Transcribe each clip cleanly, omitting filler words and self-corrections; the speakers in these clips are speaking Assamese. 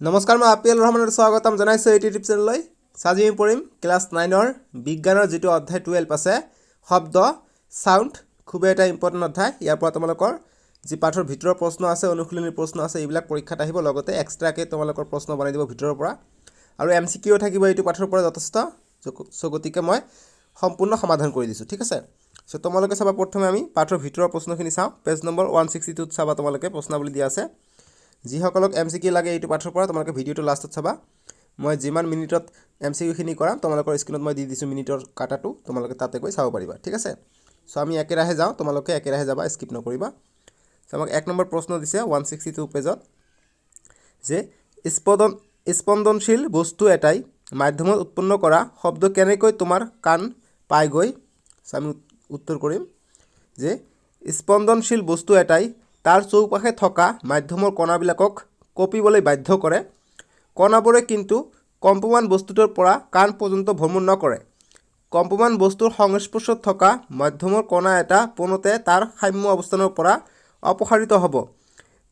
নমস্কাৰ মই আপিল ৰহমানৰ স্বাগতম জনাইছো এই টিউব চেনেললৈ সাজি আমি পঢ়িম ক্লাস 9ৰ বিজ্ঞানৰ যেটো অধ্যায় 12 আছে শব্দ সাউন্ড খুব এটা ইম্পৰ্টেন্ট অধ্যায় ইয়াৰ পৰা তোমালোকৰ যি পাঠৰ ভিতৰৰ প্ৰশ্ন আছে অনুশীলনীৰ প্ৰশ্ন আছে এইবিলাক পৰীক্ষাত আহিব লগতে এক্সট্ৰাকে তোমালোকৰ প্ৰশ্ন বনাই দিব ভিতৰৰ পৰা আৰু এমসিকিউ থাকিব এইটো পাঠৰ পৰা যথেষ্ট সো গতিকে মই সম্পূৰ্ণ সমাধান কৰি দিছো ঠিক আছে সো তোমালোকে চাবা প্ৰথমে আমি পাঠৰ ভিতৰৰ প্ৰশ্নখিনি চাও পেজ নম্বৰ 162 ত চাবা তোমালোকে প্ৰশ্নাৱলী দিয়া আছে যি সকলক এমসিকিউ লাগে এইটো পাঠৰ পৰা তোমালোকে ভিডিওটো লাষ্টত চাবা মই যিমান মিনিটত এমসিকিউ খিনি কৰাম তোমালোকৰ স্ক্ৰিনত মই দি দিছো মিনিটৰ কাটাটো তোমালোকে তাতে গৈ চাব পাৰিবা ঠিক আছে সো আমি একেৰাহে যাও তোমালোকে একেৰাহে যাবা স্কিপ নকৰিবা সো আমাক এক নম্বৰ প্ৰশ্ন দিছে 162 পেজত যে স্পন্দনশীল বস্তু এটাই মাধ্যমত উৎপন্ন কৰা শব্দ কেনেকৈ তোমাৰ কাণ পাই গৈ সো আমি উত্তৰ কৰিম যে স্পন্দনশীল বস্তু এটাই তাৰ চৌপাশে থকা মাধ্যমৰ কণাবিলাকক কপিবলৈ বাধ্য কৰে কণাবোৰে কিন্তু কম্পমান বস্তুটোৰ পৰা কাণ পৰ্যন্ত ভ্ৰমণ নকৰে কম্পমান বস্তুৰ সংস্পৰ্শত থকা মাধ্যমৰ কণা এটা পোনতে তাৰ সাম্য অৱস্থানৰ পৰা অপসাৰিত হ'ব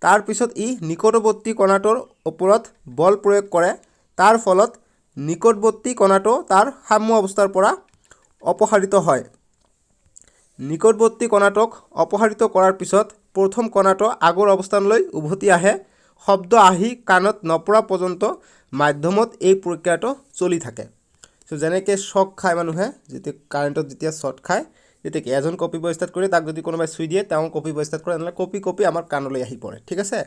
তাৰ পিছত ই নিকটৱৰ্তী কণাটোৰ ওপৰত বল প্ৰয়োগ কৰে তাৰ ফলত নিকটৱৰ্তী কণাটো তাৰ সাম্য অৱস্থাৰ পৰা অপসাৰিত হয় নিকটৱৰ্তী কণাটোক অপসাৰিত কৰাৰ পিছত প্ৰথম কণাটো আগৰ অৱস্থানলৈ উভতি আহে শব্দ আহি কাণত নপৰা পৰ্যন্ত মাধ্যমত এই প্ৰক্ৰিয়াটো চলি থাকে সো যেনেকৈ শক খায় মানুহে যেতে কাৰেন্টত যেতিয়া শৰ্ট খায় যেতে এজন কপিব ষ্টাৰ্ট কৰে তাক যদি কোনোবাই সুই দিয়ে তেওঁ কপিব ষ্টাৰ্ট কৰে এনেকৈ কপি আমাৰ কাণলৈ আহি পৰে ঠিক আছে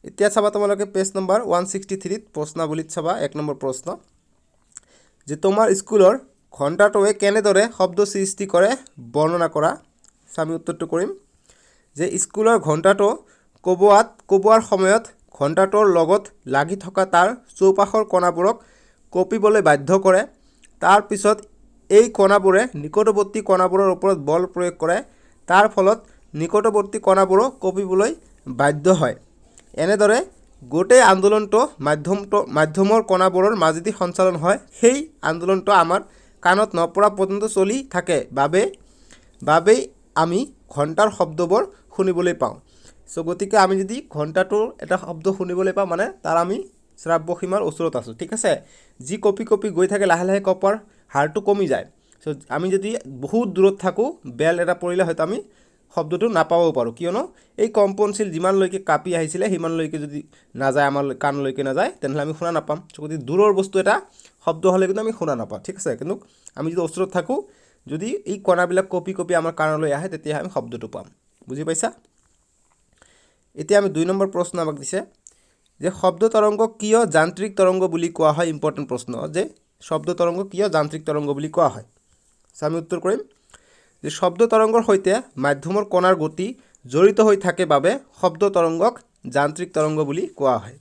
এতিয়া চাবা তোমালোকে পেজ নম্বৰ 163 ত প্ৰশ্নাৱলীত চাবা এক নম্বৰ প্ৰশ্ন যে তোমাৰ স্কুলৰ ঘণ্টাটোৱে কেনেদৰে শব্দ সৃষ্টি কৰে বৰ্ণনা কৰা আমি উত্তৰটো কৰিম যে স্কুলৰ ঘণ্টাটো কোবোৱাৰ সময়ত ঘণ্টাটোৰ লগত লাগি থকা তাৰ চৌপাশৰ কণাবোৰক কপিবলৈ বাধ্য কৰে তাৰ পিছত এই কণাবোৰে নিকটৱৰ্তী কণাবোৰৰ ওপৰত বল প্ৰয়োগ কৰে তাৰ ফলত নিকটৱৰ্তী কণাবোৰো কপিবলৈ বাধ্য হয় এনেদৰে গোটেই আন্দোলনটো মাধ্যমৰ কণাবোৰৰ মাজেদি সঞ্চালন হয় সেই আন্দোলনটো আমাৰ কাণত নপৰা পৰ্যন্ত চলি থাকে বাবে আমি ঘণ্টাৰ শব্দবোৰ শুনিবলৈ পাওঁ সো গতিকে আমি যদি ঘণ্টাটোৰ এটা শব্দ শুনিবলৈ পাওঁ মানে তাৰ আমি শ্ৰাব্য সীমাৰ ওচৰত আছো ঠিক আছে যি কপি গৈ থাকে লাহে লাহে কপাৰ হাৰটো কমি যায় সো আমি যদি বহুত দূৰত থাকো বেল এটা পৰিলে হয়তো আমি শব্দটো নাপাবও পাৰো কিয়নো এই কম্পনশীল যিমান লৈকে কাপি আহিছিলে হিমান লৈকে যদি না যায় আমাৰ কাণ লৈকে না যায় তেনেহলে আমি শুনা নাপাম সো যদি দূৰৰ বস্তু এটা শব্দ হলে কিন্তু আমি শুনা নাপাওঁ ঠিক আছে কিন্তু আমি যদি ওচৰত থাকো যদি এই কণাবিলাক কপি আমাৰ কাণলৈ আহে তেতিয়া আমি শব্দটো পাম বুজি পাইছা এতিয়া আমি 2 নম্বৰ প্ৰশ্ন আমাক দিছে যে শব্দ তৰংগ কিয় যান্ত্ৰিক তৰংগ বুলি কোৱা হয় ইম্পৰ্টেন্ট প্ৰশ্ন যে শব্দ তৰংগ কিয় যান্ত্ৰিক তৰংগ বুলি কোৱা হয় আমি উত্তৰ কৰিম যে শব্দ তৰংগৰ সৈতে মাধ্যমৰ কণাৰ গতি জড়িত হৈ থাকে বাবে শব্দ তৰংগক যান্ত্ৰিক তৰংগ বুলি কোৱা হয়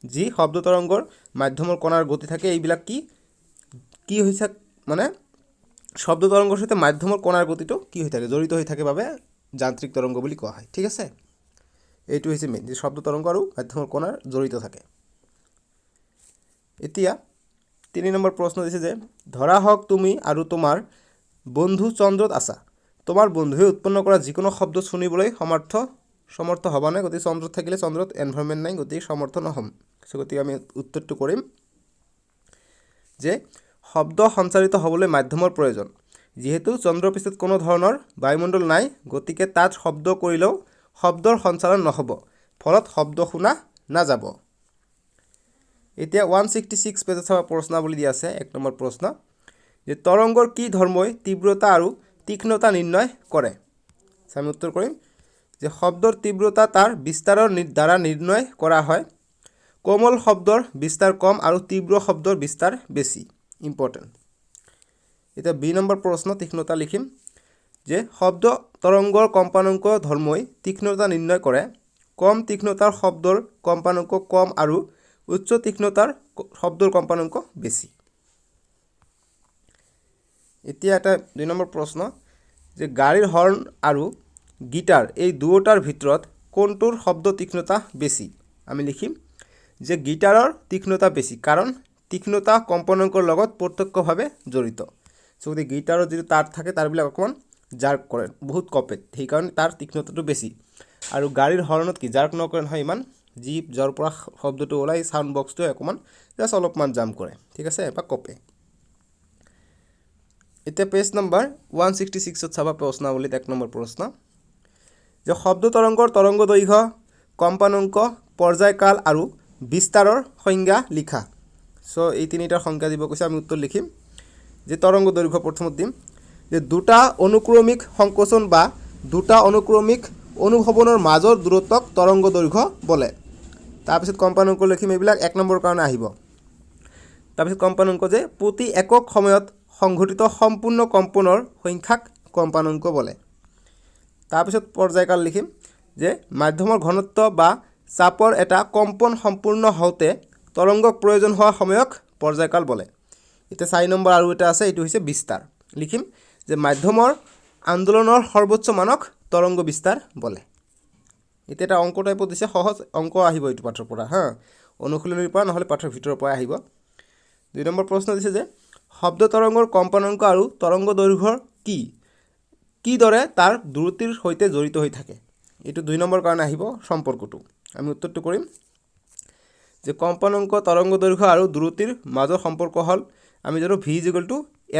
যি শব্দ তৰংগৰ মাধ্যমৰ কণাৰ গতি থাকে এইবিলাক কি হৈছে মানে শব্দ তৰংগৰ সৈতে মাধ্যমৰ কণাৰ গতিটো কি হৈ থাকে জড়িত হৈ থাকে বাবে যান্ত্ৰিক তৰংগ বুলি কোৱা হয় ঠিক আছে এইটো হৈছে মেইন যে শব্দ তৰংগ আৰু মাধ্যমৰ কণাৰ জড়িত থাকে এতিয়া 3 নম্বৰ প্ৰশ্ন দিছে যে ধৰা হওক তুমি আৰু তোমাৰ বন্ধু চন্দ্ৰত আছা তোমাৰ বন্ধুৱে উৎপন্ন কৰা যিকোনো শব্দ শুনিবলৈ সমৰ্থ হ'ব না গতি চন্দ্ৰত থাকিলে চন্দ্ৰত এনভায়ৰনমেন্ট নাই গতি সমৰ্থ নহম সো গতি আমি উত্তৰটো কৰিম যে শব্দ সঞ্চাৰিত হ'বলৈ মাধ্যমৰ প্ৰয়োজন যেহেতু চন্দ্ৰৰ পিছত কোনো ধৰণৰ বায়ুমণ্ডল নাই গতিকে তাত শব্দ কৰিলেও শব্দৰ সঞ্চালন নহব ফলত শব্দ শুনা না যাব এতিয়া 166 পেজত চাবা প্ৰশ্নাৱলী দিয়া আছে এক নম্বৰ প্ৰশ্ন যে তৰংগৰ কি ধৰ্মই তীব্ৰতা আৰু তীক্ষ্ণতা নিৰ্ণয় কৰে আমি উত্তৰ কৰিম যে শব্দৰ তীব্ৰতা তাৰ বিস্তাৰৰ দ্বাৰা নিৰ্ণয় কৰা হয় কোমল শব্দৰ বিস্তাৰ কম আৰু তীব্ৰ শব্দৰ বিস্তাৰ বেছি ইম্পৰ্টেন্ট এটা বি নম্বৰ প্ৰশ্ন তীক্ষ্ণতা লিখিম যে শব্দ তৰংগৰ কম্পানাঙ্ক ধৰ্মই তীক্ষ্ণতা নিৰ্ণয় কৰে কম তীক্ষ্ণতাৰ শব্দৰ কম্পানাঙ্ক কম আৰু উচ্চ তীক্ষ্ণতাৰ শব্দৰ কম্পানাঙ্ক বেছি এতিয়া এটা 2 নম্বৰ প্ৰশ্ন যে গাড়ীৰ হৰ্ন আৰু গিটাৰ এই দুয়োটাৰ ভিতৰত কোনটোৰ শব্দ তীক্ষ্ণতা বেছি আমি লিখিম যে গিটাৰৰ তীক্ষ্ণতা বেছি কাৰণ তীক্ষ্ণতা কম্পানাঙ্কৰ লগত প্ৰত্যক্ষভাৱে জড়িত সো যদি গিটাৰৰ যদি তাৰ থাকে তাৰবিলাক অকমান জাৰ্ক কৰে বহুত কপে সেই কাৰণে তাৰ তীক্ষ্ণতাটো বেছি আৰু গাড়ীৰ হৰ্ণত কি জাৰ্ক নকৰে নহয় ইমান যি যাৰ পৰা শব্দটো ওলাই সাউন্ড বক্সটো অকমান জাস্ট অলপমান জাম্প কৰে ঠিক আছে বা কপে এতিয়া পেজ নম্বৰ 166 ত চাবা প্ৰশ্নাৱলীত 1 নম্বৰ প্ৰশ্ন যে শব্দ তৰংগৰ তৰংগ দৈৰ্ঘ্য কম্পানাংক পৰ্যায়কাল আৰু বিস্তাৰৰ সংজ্ঞা লিখা সো এই তিনিটাৰ সংজ্ঞা দিব কৈছে আমি উত্তৰ লিখিম যে তৰংগ দৈৰ্ঘ্য প্ৰথমত দিম যে দুটা অনুক্ৰমিক সংকোচন বা দুটা অনুক্ৰমিক অনুভৱনৰ মাজৰ দূৰত্বক তৰংগ দৈৰ্ঘ্য বলে তাৰপিছত কম্পানাংক লিখিম এইবিলাক 1 নম্বৰ কাৰণে আহিব তাৰপিছত কম্পানাংক যে প্ৰতি একক সময়ত সংঘটিত সম্পূৰ্ণ কম্পনৰ সংখ্যাক কম্পানাংক বলে তাৰপিছত পৰ্যায়কাল লিখিম যে মাধ্যমৰ ঘনত্ব বা চাপৰ এটা কম্পন সম্পূৰ্ণ হওঁতে তৰংগক প্ৰয়োজন হোৱা সময়ক পৰ্যায়কাল বলে এটা 4 নম্বৰ আৰু এটা আছে এটো হৈছে বিস্তাৰ লিখিম যে মাধ্যমৰ আন্দোলনৰ সৰ্বোচ্চ মানক তৰংগ বিস্তাৰ বলে এটা অংক টাইপ দিছে সহজ অংক আহিব এটো পাঠৰ পৰা হা অনুশীলনীৰ পৰা নহলে পাঠৰ ভিতৰৰ পৰা আহিব 2 নম্বৰ প্ৰশ্ন দিছে যে শব্দ তৰংগৰ কম্পানাংক আৰু তৰংগ দৈৰ্ঘ্যৰ কি দৰে তাৰ দূৰত্বৰ সৈতে জড়িত হৈ থাকে এটো 2 নম্বৰ কাৰণে আহিব সম্পৰ্কটো আমি উত্তৰটো কৰিম যে কম্পানাংক তৰংগ দৈৰ্ঘ্য আৰু দূৰত্বৰ মাজৰ সম্পৰ্ক হল আমি জানো v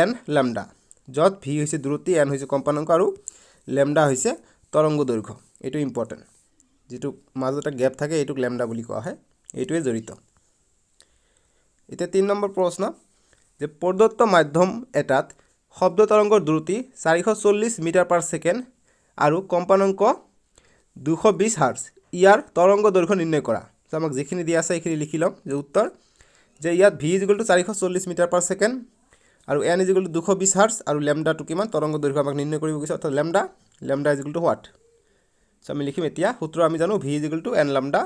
n lambda যত v হৈছে দূৰত্ব n হৈছে কম্পানাংক আৰু lambda হৈছে তৰংগ দৈৰ্ঘ্য এটো ইম্পৰ্টেন্ট যেটো মাজত এটা গ্যাপ থাকে এটোক lambda বুলি কোৱা হয় এটোৱে জড়িত এটা 3 নম্বৰ প্ৰশ্ন যে প্ৰদত্ত মাধ্যম এটাত শব্দ তৰংগৰ দূৰত্ব 440 মিটাৰ পাৰ সেকেন্ড আৰু কম্পানাংক 220 হাৰ্জ ইয়াৰ তৰংগ দৈৰ্ঘ্য নিৰ্ণয় কৰা তো আমাক যিখিনি দিয়া আছে এইখিনি লিখি লম যে উত্তৰ যে ইয়াত v 440 মিটাৰ পাৰ সেকেন্ড আৰু n 220 হাৰ্জ আৰু lambda টো কিমান তৰংগ দৈৰ্ঘ্য আমাক নিৰ্ণয় কৰিব কৈছে অৰ্থাৎ lambda what সো আমি লিখিম এতিয়া সূত্ৰ আমি জানো v n lambda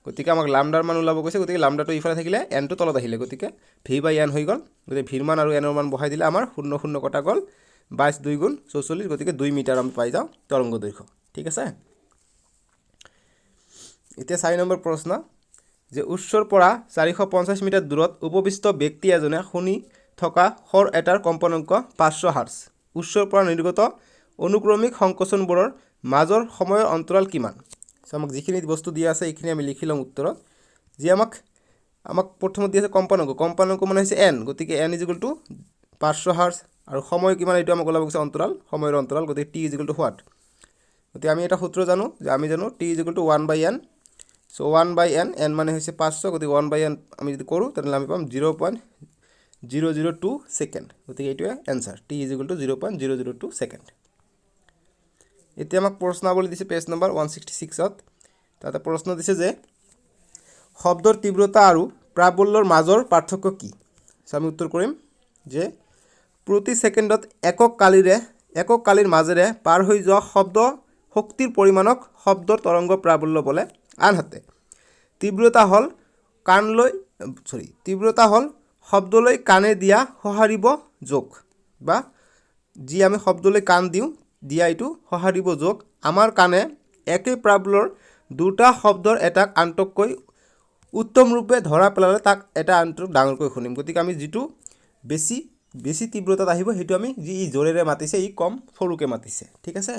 গতিকে আমাক lambdaৰ মান ওলাব কৈছে গতিকে lambda টো ইফালে থাকিলে n টো তলত আহিলে গতিকে v/n হৈ গল গতিকে v ৰ মান আৰু n ৰ মান বহাই দিলে আমাৰ 0 0 কটা গল 22 2 গুণ 44 গতিকে 2 মিটাৰ আমি পাই যাও তৰংগ দৈৰ্ঘ্য ঠিক আছে এতিয়া 4 নম্বৰ প্ৰশ্ন যে উৎসৰ পৰা 450 মিটাৰ দূৰত উপবিষ্ট ব্যক্তি এজনে শুনি থকা হৰ এটাৰ কম্পানাংক 500 হাৰ্জ উৎসৰ পৰা নিৰ্গত অনুক্ৰমিক সংকোচনবোৰৰ মাজৰ সময়ৰ অন্তৰাল কিমান সো আমাক যিখিনি বস্তু দিয়া আছে এইখিনি আমি লিখি লম উত্তৰত যে আমাক প্ৰথমত দিয়া আছে কম্পানাংক মানে হৈছে n গতিকে n 500 হাৰ্জ আৰু সময় কিমান এটো আমাক ওলাব কৈছে অন্তৰাল সময়ৰ অন্তৰাল গতিকে t what গতিকে আমি এটা সূত্ৰ জানো যে আমি জানো t 1/n so 1/n n মানে হৈছে 500 গতিকে 1/n আমি যদি কৰো তাহলে আমি পাম 0.002 সেকেন্ড গতিকে এইটো आंसर t 0.002 সেকেন্ড এতিয়া আমাক প্ৰশ্নাৱলী দিছে পেজ নম্বৰ 166 ত তাতে প্ৰশ্ন দিছে যে শব্দৰ তীব্ৰতা আৰু প্ৰাবল্যৰ মাজৰ পাৰ্থক্য কি সো আমি উত্তৰ কৰিম যে প্ৰতি সেকেন্ডত একক কালিৰ মাজেৰে পাৰ হৈ যোৱা শব্দ শক্তিৰ পৰিমাণক শব্দৰ তৰংগ প্ৰাবল্য বলে আনহাতে তীব্ৰতা হল শব্দলৈ কানে দিয়া সহাৰিব যোগ বা যি আমি শব্দলৈ কান দিও দিয়া এটো সহাৰিব যোগ আমাৰ কানে একে প্ৰাবল্যৰ দুটা শব্দৰ এটাক আন্তকৈ উত্তম ৰূপে ধৰা পেলালে তাক এটা আন্তক ডাঙৰকৈ শুনিম গতিকে আমি যেটো বেছি তীব্ৰতাত আহিব হেতু আমি যি জোৰেৰে মাতিছে ই কম সৰুকে মাতিছে ঠিক আছে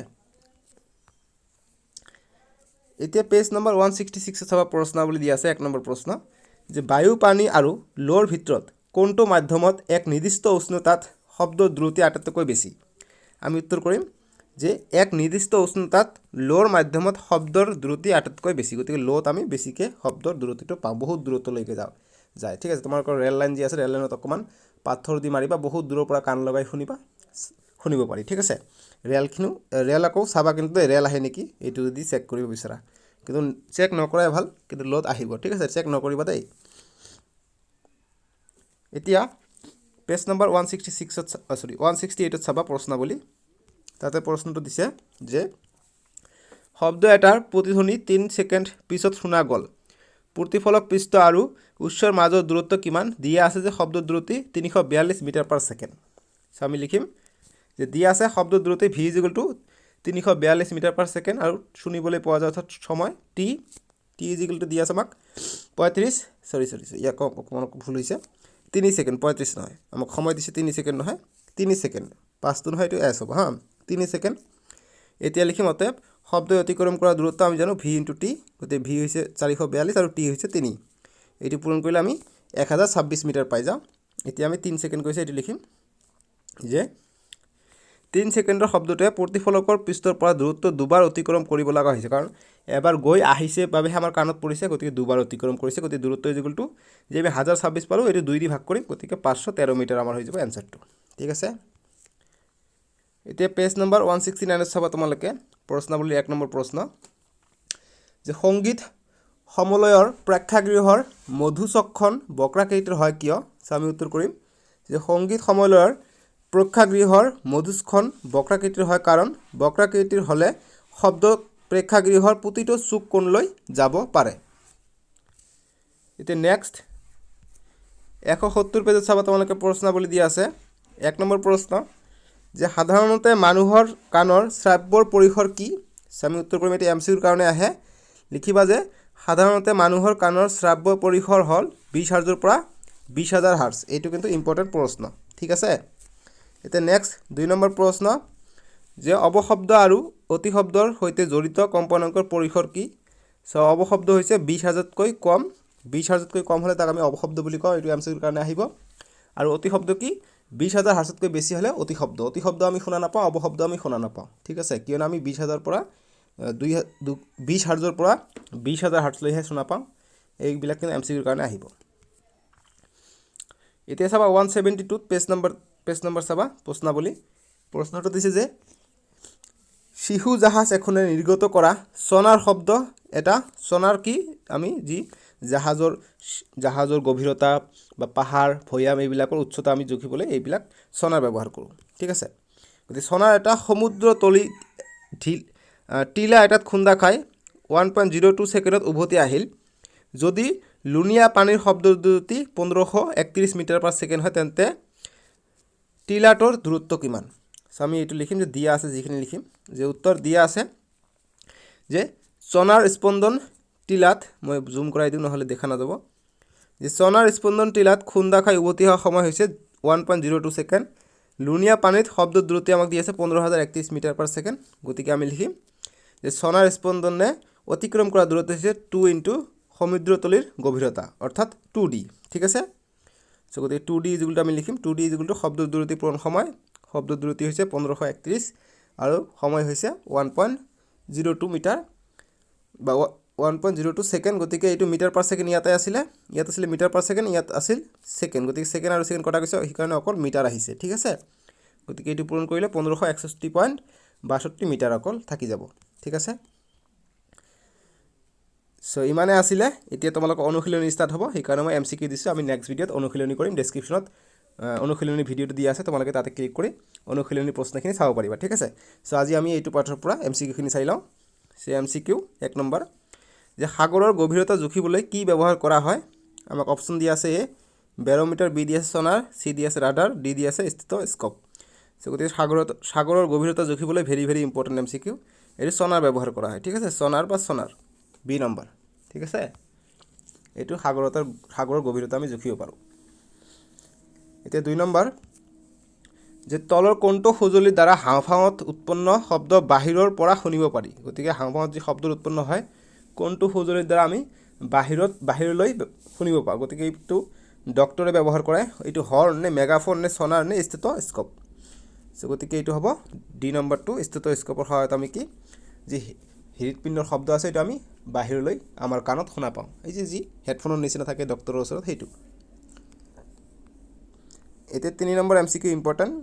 এতিয়া পেজ নম্বৰ 166 ত চাবা প্ৰশ্নাৱলী দিয়া আছে 1 নম্বৰ প্ৰশ্ন যে বায়ু পানী আৰু লোৰ ভিতৰত কোনটো মাধ্যমত এক নিৰ্দিষ্ট উষ্ণতাত শব্দৰ দ্ৰুতি আটাইতকৈ বেছি আমি উত্তৰ কৰিম যে এক নিৰ্দিষ্ট উষ্ণতাত লোৰ মাধ্যমত শব্দৰ দ্ৰুতি আটাইতকৈ বেছি গতিকে লোত আমি বেছিকে শব্দৰ দ্ৰুতিটো পাওঁ বহুত দূৰলৈকে যায় ঠিক আছে তোমালোকৰ ৰেল লাইন যি আছে ৰেল লাইনত অকমান পাথৰ দি মাৰিবা বহুত দূৰৰ পৰা কাণ লগাই শুনিব পাৰি ঠিক আছে ৰেল আকৌ চাবা কিন্তু ৰেল আহে নেকি এটো যদি চেক কৰিব বিচাৰা কিন্তু চেক নকৰাই ভাল কিন্তু লোত আহিব ঠিক আছে চেক নকৰিবা দেই এতিয়া পেজ নম্বৰ 168 ত চাবা প্ৰশ্নাৱলী তাতে প্ৰশ্নটো দিছে যে শব্দ এটাৰ প্ৰতিধ্বনি 3 সেকেন্ড পিছত শুনা গল প্ৰতিফলক পৃষ্ঠ আৰু উৎসৰ মাজৰ দূৰত্ব কিমান দিয়া আছে যে শব্দৰ দ্ৰুতি 342 মিটাৰ পাৰ সেকেন্ড আমি লিখিম যে দিয়া আছে শব্দৰ দ্ৰুতি v 342 মিটাৰ পাৰ সেকেন্ড আৰু শুনিবলৈ পোৱা যায় সময় t দিয়া আছে আমাক 35 সৰি ইয়াক অকমান ভুল হৈছে 3 সেকেন্ড 35 নহয় আমাক সময় দিছে 3 সেকেন্ড নহয় 3 সেকেন্ড 5 নহয় এটো s হ'ব হা 3 সেকেন্ড এতিয়া লিখিম অতএব শব্দই অতিক্ৰম কৰা দূৰত্ব আমি জানো v * t, গতিকে v হৈছে 442 আৰু t হৈছে 3। এইটো পূৰণ কৰিলে আমি 1026 মিটাৰ পাই যাওঁ। এতিয়া আমি 3 সেকেন্ড কৈছে এটো লিখিম যে 3 সেকেন্ডৰ শব্দটোৱে প্ৰতিফলকৰ পৃষ্ঠৰ পৰা দূৰত্ব দুবাৰ অতিক্ৰম কৰিব লগা হৈছে, কাৰণ এবাৰ গৈ আহিছে বাবে আমাৰ কাণত পৰিছে, গতিকে দুবাৰ অতিক্ৰম কৰিছে, গতিকে দূৰত্ব ইকুৱেল টু যে আমি 1026 পালো এটো 2 দি ভাগ কৰিম, গতিকে 513 মিটাৰ আমাৰ হৈ যাব এনসাৰটো। ঠিক আছে, এতিয়া পেজ নম্বৰ 169 চাবা তোমালোকে প্ৰশ্নাৱলীৰ 1 নম্বৰ প্ৰশ্ন যে সংগীত সমলয়ৰ প্ৰেক্ষাগৃহৰ মধুচকখন বক্ৰাকৃতিৰ হয় কিয়? আমি উত্তৰ কৰিম যে সংগীত সমলয়ৰ প্ৰেক্ষাগৃহৰ মধুচকখন বক্ৰাকৃতিৰ হয় কাৰণ বক্ৰাকৃতিৰ হলে শব্দ প্ৰেক্ষাগৃহৰ প্ৰতিটো চুক কোণলৈ যাব পাৰে। এতিয়া নেক্সট 170 পেজত চাবা তোমালোকে প্ৰশ্নাৱলী দিয়া আছে 1 নম্বৰ প্ৰশ্ন যে সাধাৰণতে মানুহৰ কাণৰ শ্ৰাব্যৰ পৰিসৰ কি? আমি উত্তৰ কৰিম এটি এমসিকিউৰ কাৰণে আহে, লিখিবা যে সাধাৰণতে মানুহৰ কাণৰ শ্ৰাব্য পৰিসৰ হল 20 হাৰ্জৰ পৰা 20000 হাৰ্জ। এইটো কিন্তু ইম্পৰ্টেন্ট প্ৰশ্ন। ঠিক আছে, এতিয়া নেক্সট 2 নম্বৰ প্ৰশ্ন যে অবশব্দ আৰু অতিশব্দৰ সৈতে জড়িত কম্পনাঙ্কৰ পৰিসৰ কি? অবশব্দ হৈছে 20000তকৈ কম, 20000তকৈ কম হলে তাক আমি অবশব্দ বুলি কওঁ, এইটো এমসিকিউৰ কাৰণে আহিব। আৰু অতিশব্দ কি? 20000 হাৰ্জতকৈ বেছি হলে অতিশব্দ। অতিশব্দ আমি শুনা নাপাওঁ, অবশব্দ আমি শুনা নাপাওঁ। ঠিক আছে, কিয়নো আমি 20000 পৰা 20 হাৰ্জৰ পৰা 20000 হাৰ্জলৈহে শুনা পাওঁ। এইবিলাক কিন্তু এমসিকিউৰ কাৰণে আহিব। এতিয়া চাবা 172 পেজ নম্বৰ চাবা প্ৰশ্নাৱলী। প্ৰশ্নটো দিছে যে শিশু জাহাজ এখনে নিৰ্গত কৰা সোনাৰ শব্দ এটা। সোনাৰ কি? আমি যি জাহাজৰ গভীৰতা বা পাহাৰ ভৈয়াম এইবিলাকৰ উচ্চতা আমি জুখিবলৈ এইবিলাক সোনাৰ ব্যৱহাৰ কৰোঁ। ঠিক আছে, গতিকে সোনাৰ এটা সমুদ্ৰতলী টিলা এটাত খুন্দা খাই 1.02 সেকেণ্ডত উভতি আহিল। যদি লুনিয়া পানীৰ শব্দৰ দ্ৰুতি 1531 মিটাৰ পাৰ সেকেন্ড হয় তেন্তে টিলাটোৰ দূৰত্ব কিমান? আমি এইটো লিখিম যে দিয়া আছে, যিখিনি লিখিম যে উত্তৰ দিয়া আছে যে সোনাৰ স্পন্দন টিলাত, মই জুম কৰাই দিওঁ নহলে দেখা নাযাব, যে সোনাৰ স্পন্দন টিলাত খুন্দা খাই উভতি অহা সময় হৈছে 1.02 সেকেন্ড। লুনিয়া পানীত শব্দৰ দ্ৰুতি আমাক দি আছে 15031 মিটাৰ পাৰ সেকেন্ড, গতিকে আমি লিখিম যে সোনাৰ স্পন্দনে অতিক্ৰম কৰা দূৰত্ব হৈছে 2 * সমুদ্ৰতলীৰ গভীৰতা অৰ্থাৎ 2d। ঠিক আছে, গতিকে 2d ইকুৱেল টু আমি লিখিম 2d ইকুৱেল টু শব্দৰ দূৰত্ব পূৰণ সময়, শব্দৰ দূৰত্ব হৈছে 1531 আৰু সময় হৈছে 1.02 মিটাৰ বা 1.02 সেকেন্ড। গতিকে এইটো মিটাৰ পাৰ সেকেন্ড ইয়াত আছিল মিটাৰ পাৰ সেকেন্ড, ইয়াত আছিল সেকেন্ড, গতিকে সেকেন্ড আৰু সেকেন্ড কটা গৈছে, সেইকাৰণে অকল মিটাৰ আহিছে। ঠিক আছে, গতিকে এইটো পূৰণ কৰিলে 1561.62 মিটাৰ অকল থাকি যাব। ঠিক আছে, ইমানে আছিলে। এতিয়া তোমালোকৰ অনুশীলনী ষ্টাৰ্ট হ'ব, সেইকাৰণে মই এমসিকিউ দিছোঁ। আমি নেক্সট ভিডিঅ'ত অনুশীলনী কৰিম। ডেছক্ৰিপশ্যনত অনুশীলনী ভিডিঅ'টো দিয়া আছে, তোমালোকে তাতে ক্লিক কৰি অনুশীলনী প্ৰশ্নখিনি চাব পাৰিবা। ঠিক আছে, আজি আমি এইটো পাঠৰ পৰা এমসিকিউখিনি চাই লওঁ। এমসিকিউ 1 নম্বৰ যে সাগৰৰ গভীৰতা জুখিবলৈ কি ব্যৱহাৰ কৰা হয়? আমাক অপশ্যন দিয়া আছে এ বেৰোমিটাৰ, বি দি আছে সোনাৰ, সি দি আছে ৰাডাৰ, ডি দি আছে ষ্টেথোস্কোপ। গতিকে সাগৰৰ গভীৰতা জুখিবলৈ ভেৰি ভেৰি ইম্পৰ্টেণ্ট এমসিকিউ, এইটো সোনাৰ ব্যৱহাৰ কৰা হয়। ঠিক আছে, সোনাৰ বা সোনাৰ বি নম্বৰ। ঠিক আছে, এইটো সাগৰৰ গভীৰতা আমি জুখিব পাৰোঁ। এতিয়া 2 নম্বৰ যে তলৰ কোনটো সঁজুলিৰ দ্বাৰা হাওঁফাওঁত উৎপন্ন শব্দ বাহিৰৰ পৰা শুনিব পাৰি? গতিকে হাওঁফাওঁত যি শব্দ উৎপন্ন হয় কোনটো সঁজুলিৰ দ্বাৰা আমি বাহিৰলৈ শুনিব পাৰোঁ? গতিকে এইটো ডক্টৰে ব্যৱহাৰ কৰে। এইটো হৰ্ণ নে মেগাফোন নে সোনাৰ নে ষ্টেথোস্কোপ? গতিকে এইটো হ'ব ডি নম্বৰটো, ষ্টেথোস্কোপৰ সহায়ত আমি কি যি হৃদপিণ্ডৰ শব্দ আছে এইটো আমি বাহিৰলৈ আমাৰ কাণত শুনা পাওঁ। এই যি হেডফোনৰ নিচিনা থাকে ডক্টৰৰ ওচৰত সেইটো। এতিয়া 3 নম্বৰ এমসিকিউ ইম্পৰ্টেণ্ট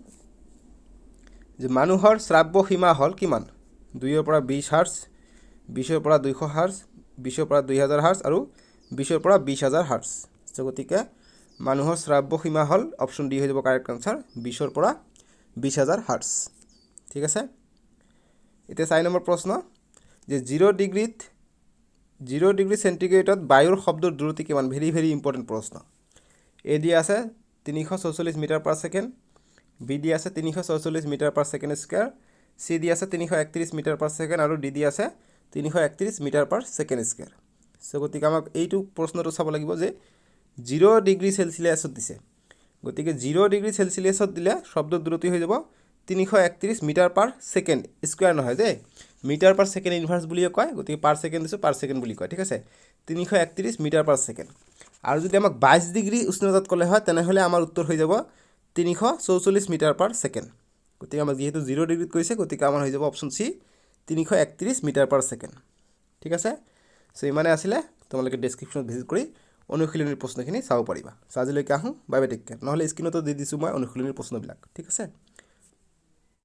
যে মানুহৰ শ্ৰাব্য সীমা হ'ল কিমান? 2 পৰা 20 হাৰ্জ, 20 পৰা 200 হাৰ্জ, 20 পৰা 2000 হাৰ্জ আৰু 20 পৰা 20000 হাৰ্জ। গতিকে মানুহৰ শ্ৰাব্য সীমা হ'ল অপশ্যন ডি হৈ যাব কাৰেক্ট আনসাৰ, 20 পৰা 20000 হাৰ্জ। ঠিক আছে, এতিয়া 4 নম্বৰ প্ৰশ্ন যে 0 ডিগ্ৰী সেন্টিগ্ৰেডত বায়ুৰ শব্দৰ দ্ৰুতি কিমান? ভেৰি ভেৰি ইম্পৰ্টেণ্ট প্ৰশ্ন। এ দি আছে 344 মিটাৰ পাৰ সেকেন্ড, বি দি আছে 344 মিটাৰ পাৰ সেকেন্ড স্কয়াৰ, সি দি আছে 331 মিটাৰ পাৰ সেকেন্ড আৰু ডি দি আছে 331 মিটাৰ পাৰ সেকেন্ড স্কয়াৰ। গতিকে আমাক এইটো প্ৰশ্নটো চাব লাগিব যে 0 ডিগ্ৰী সেলচিয়াছত দিছে, গতিকে 0 ডিগ্ৰী সেলচিয়াছত দিলে শব্দৰ দ্ৰুতি হৈ যাব 331 মিটাৰ পাৰ সেকেন্ড স্কয়াৰ নহয় দেই, মিটাৰ পাৰ ছেকেণ্ড ইনভাৰ্ছ বুলিয়ে কয়, গতিকে পাৰ ছেকেণ্ড দিছোঁ পাৰ ছেকেণ্ড বুলি কয়, ঠিক আছে। 331 মিটাৰ পাৰ ছেকেণ্ড। আৰু যদি আমাক 22 ডিগ্ৰী উষ্ণতাত ক'লে হয় তেনেহ'লে আমাৰ উত্তৰ হৈ যাব 344 মিটাৰ পাৰ ছেকেণ্ড। গতিকে আমাক যিহেতু 0 ডিগ্ৰীত কৈছে, গতিকে আমাৰ হৈ যাব option C 331 metre per second, ঠিক আছে। চ' ইমানে আছিলে, তোমালোকে ডেছক্ৰিপশ্যনত ভিজিট কৰি অনুশীলনীৰ প্ৰশ্নখিনি চাব পাৰিবা। চ' আজিলৈকে আহোঁ, বাই বাই, টেক কেয়াৰ। নহ'লে স্ক্ৰীনতো দি দিছোঁ মই অনুশীলনীৰ প্ৰশ্নবিলাক, ঠিক আছে।